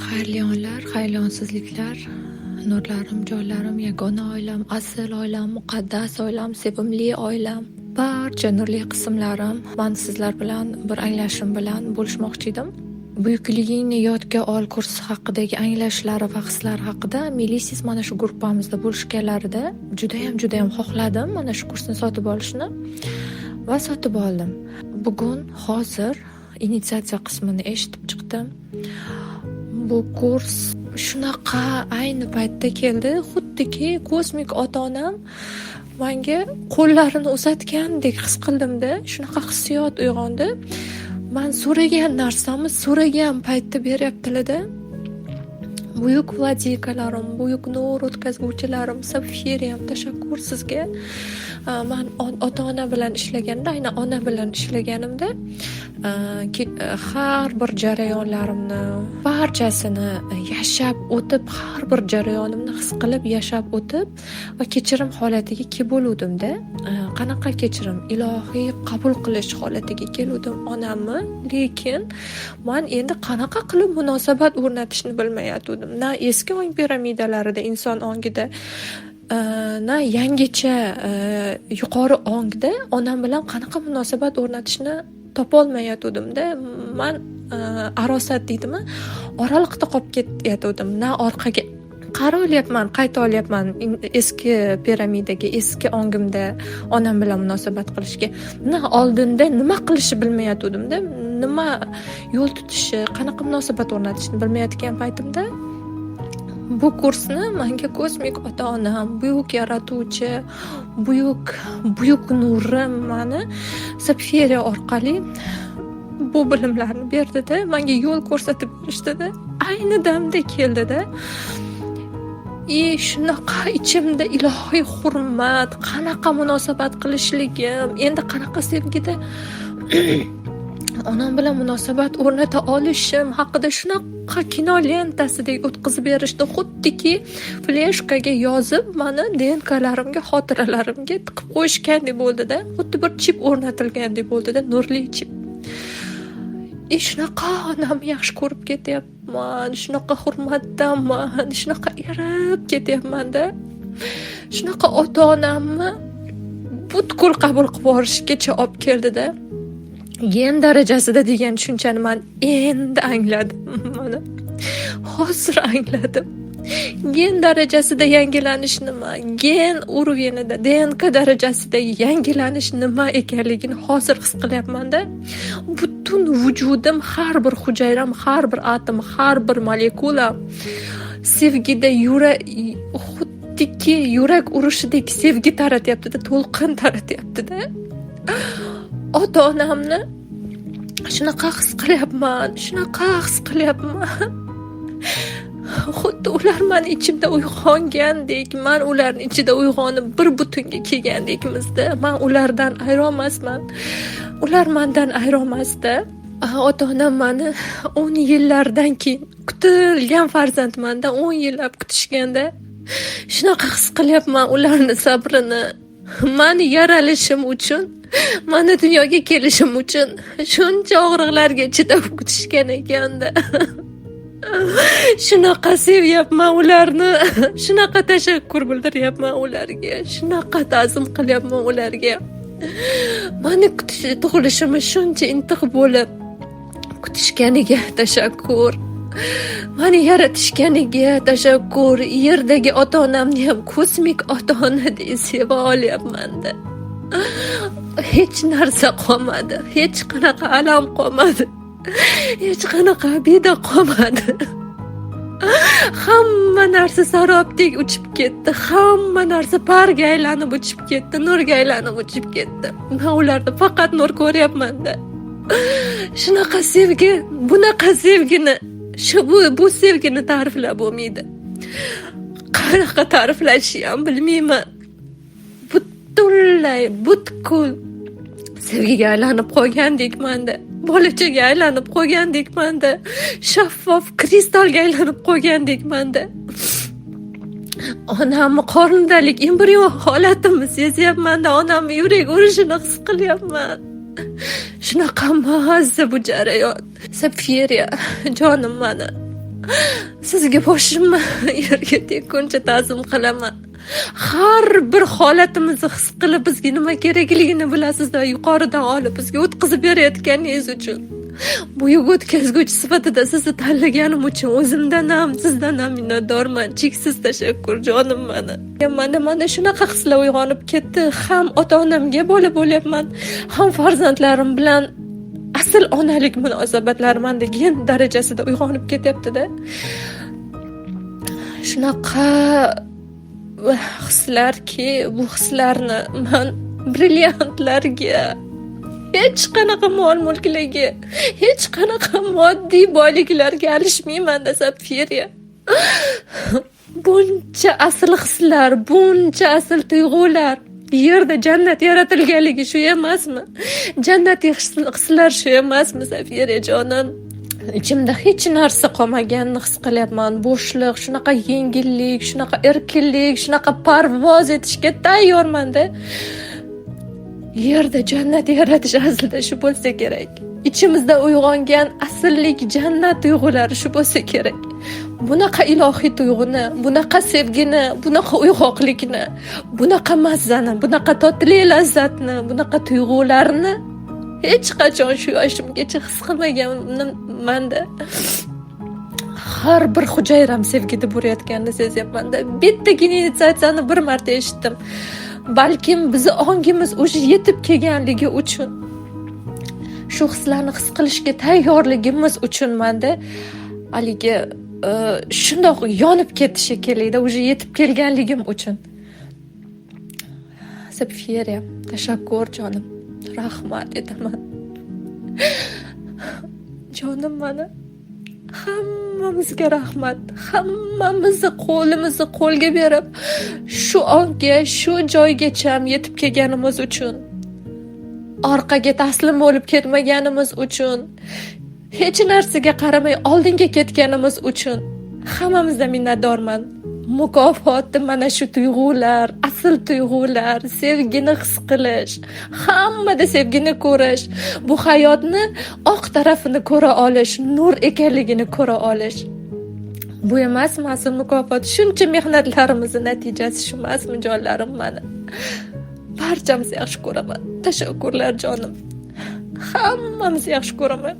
Xayrli onlar, xayrli onsizliklar, nurlarim, jonlarim, yagona oilam, asl oilam, muqaddas oilam, sevimli oilam, barcha nurli qismlarim. Men sizlar bilan bir anglashim bilan bo'lishmoqchi edim. Buyukligingni yodga ol kursi haqidagi anglashlari va hislari haqida Melissis mana shu gruppamizda bo'lishganlarida judayam xohladim mana shu kursni sotib olishni va sotib oldim. Bugun hozir initiatsiya qismini eshitib chiqdim. Bu kurs shunaqa ayni paytda keldi, xuddiki kosmik ota-onam menga qo'llarini uzatgandek his qildimda, shunaqa hissiyot uyg'ondi. Men so'ragan narsamni so'ragan paytda beryaptilar-da. Buyuk vladikalarim, buyuk nur o'tkazuvchilarim, Sapfiriyam, tashakkur sizga. Men ota-ona bilan ishlaganda, aynan ona bilan ishlaganimda har bir jarayonlarimni barchasini yashab o'tib, har bir jarayonimni his qilib yashab o'tib va kechirim holatiga kelib bo'luvdim-da. Qanaqa kechirim? Ilohiy qabul qilish holatiga keluvdim onamni, lekin men endi qanaqa qilib munosabat o'rnatishni bilmayotgandim. Na eski ong piramidalarida inson ongida na yangicha yuqori ongda onam bilan qanaqa munosabat o'rnatishni topolmayotgandim-da. Men arosat deydimi, oraliqda qolib ketayotgandim. Na orqaga qarayapman, qayta olyapman eski piramidaga, eski ongimda onam bilan munosabat qilishga. Na oldinda nima qilishni bilmayotgandim-da, nima yo'l tutishi, qanaqa munosabat o'rnatishni bilmayotgan paytimda bu kursni menga kosmik ota-onam, buyuk yaratuvchi, buyuk nurim meni Sapfiriya orqali bu bilimlarni berdi-da, menga yo'l ko'rsatib berishdi-da. Ayni damda keldi-da. Shunaqa ichimda ilohiy hurmat, qanaqa munosabat qilishligim, endi qanaqa sevgida onam bilan munosabat o'rnata olishim haqida shunaqa kino lentasidek o'tkazib berishdi, xuddiki fleshkaga yozib meni DNKlarimga, xotiralarimga tiqib qo'yishgandek bo'ldi-da, xuddi bir chip o'rnatilgandek bo'ldi-da, nurli chip. Shunaqa onamni yaxshi ko'rib ketyapman, shunaqa hurmatdaman, shunaqa erib ketyapman-da. Shunaqa ota-onamni butkul qabul qilib yuborishgacha olib keldi-da. Gen darajasida degan tushunchani men endi angladim. Mana hozir angladim. Gen darajasida yangilanish nima? Gen uruvenida, DNK darajasida yangilanish nima ekanligini hozir his qilyapman-da. Butun vujudim, har bir hujayram, har bir atom, har bir molekula sevgida xuddiki yurak urishidek sevgi taratyapti-da, to'lqin taratyapti-da. Ota-onamni shunaqa his qilyapman. Xuddi ular meni ichimda uyg'ongandek, men ularni ichida uyg'onib bir butunga kelgandekmizda. Men ulardan ayronmasman. Ular mendan ayronmasda. Ota-onam meni 10 yillardan keyin kutilgan farzandmanda 10 yillab kutishganda shunaqa his qilyapman ularni sabrini. Meni yaralishim uchun, meni dunyoga kelishim uchun shuncha og'riqlarga chidab kutishgan ekanda. Shunaqa sevyapman ularni, shunaqa tashakkur bildiryapman ularga, shunaqa ta'zim qilyapman ularga. Meni tug'ilishimni shuncha intiq bo'lib kutishganiga tashakkur. Meni yaratishganiga tashakkur. Yerdagi ota-onamni ham kosmik ota-ona deb seva olyapman-da. Hech narsa qolmadi, hech qanaqa alam qolmadi, hech qanaqa beda qolmadi. Hamma narsa sarobdek uchib ketdi, hamma narsa parga aylanib uchib ketdi, nurga aylanib uchib ketdi. Men ularda faqat nur ko'ryapman-da. Shunaqa sevgi, bunaqa sevgini, bu sevgini ta'riflab bo'lmaydi. Qanaqa ta'riflashni ham bilmayman. Butkul sevgiga aylanib qolgandekman-da. Bolachaga aylanib qolgandekman-da. Shaffof kristalga aylanib qolgandekman-da. Onamni qornidalik embrion holatimni sezyapman-da. Onamni yurak urishini his qilyapman. Shunaqa mazza bu jarayon. Sapfiriya jonim meni. Sizga boshimni yerga tekkuncha ta'zim qilaman. Har bir holatimizni his qilib, bizga nima kerakligini bilasiz va yuqoridan olib bizga o'tkazib berayotganingiz uchun. Bu yuk o'tkazguvchi sifatida sizni tanlaganim uchun o'zimdan ham, sizdan ham minnatdorman. Cheksiz tashakkur jonim mani. Mana shunaqa hislar uyg'onib ketdi. Ham ota-onamga bola bo'lyapman, ham farzandlarim bilan asl onalik munosabatlarim degan darajasida uyg'onib ketyapti-da. Shunaqa hislarki, bu hislarni men brilliantlarga, hech qanaqa mol-mulklarga, hech qanaqa moddiy boyliklarga alishmayman desam Feriya. Buncha asl hislar, buncha asl tuyg'ular yerda jannat yaratilganligi shu emasmi? Jannatiy hislar shu emasmi, Safira jonim? Ichimda hech narsa qolmaganini his qilyapman. Bo'shliq, shunaqa yengillik, shunaqa erkinlik, shunaqa parvoz etishga tayyorman-da. Yerda jannat yaratish aslida shu bo'lsa kerak. Ichimizda uyg'ongan asllik jannat tuyg'ulari shu bo'lsa kerak. Bunaqa ilohiy tuyg'uni, bunaqa sevgini, bunaqa uyg'oqlikni, bunaqa mazzani, bunaqa totli lazzatni, bunaqa tuyg'ularni hech qachon shu yoshimgacha his qilmaganman-da. Har bir hujayram sevgida burayotganini sezyapman-da. Bittagina initiatsiyani bir marta eshitdim. Balkim bizni ongimiz o'sha yetib kelganligi uchun, shu hislarni his qilishga tayyorligimiz uchunman-da. Haligi shundoq yonib ketishi kerakda, o'sha yetib kelganligim uchun. Safira, tashakkur jonim. Rahmat etaman. Jonim mana. Hammamizga rahmat. Hammamizni qo'limizni qo'lga berib, shu onga, shu joygacha yetib kelganimiz uchun, orqaga taslim bo'lib ketmaganimiz uchun, hech narsaga qaramay oldinga ketganimiz uchun hammamizdan minnatdorman. Mukofoti mana shu tuyg'ular, asl tuyg'ular, sevgini his qilish, hammada sevgini ko'rish, bu hayotni oq tarafini ko'ra olish, nur ekanligini ko'ra olish. Bu emasmi asl mukofot? Shuncha mehnatlarimiz natijasi shu emasmi jonlarim mani? Barchamiz yaxshi ko'raman. Tashakkurlar jonim. Hammamiz yaxshi ko'raman.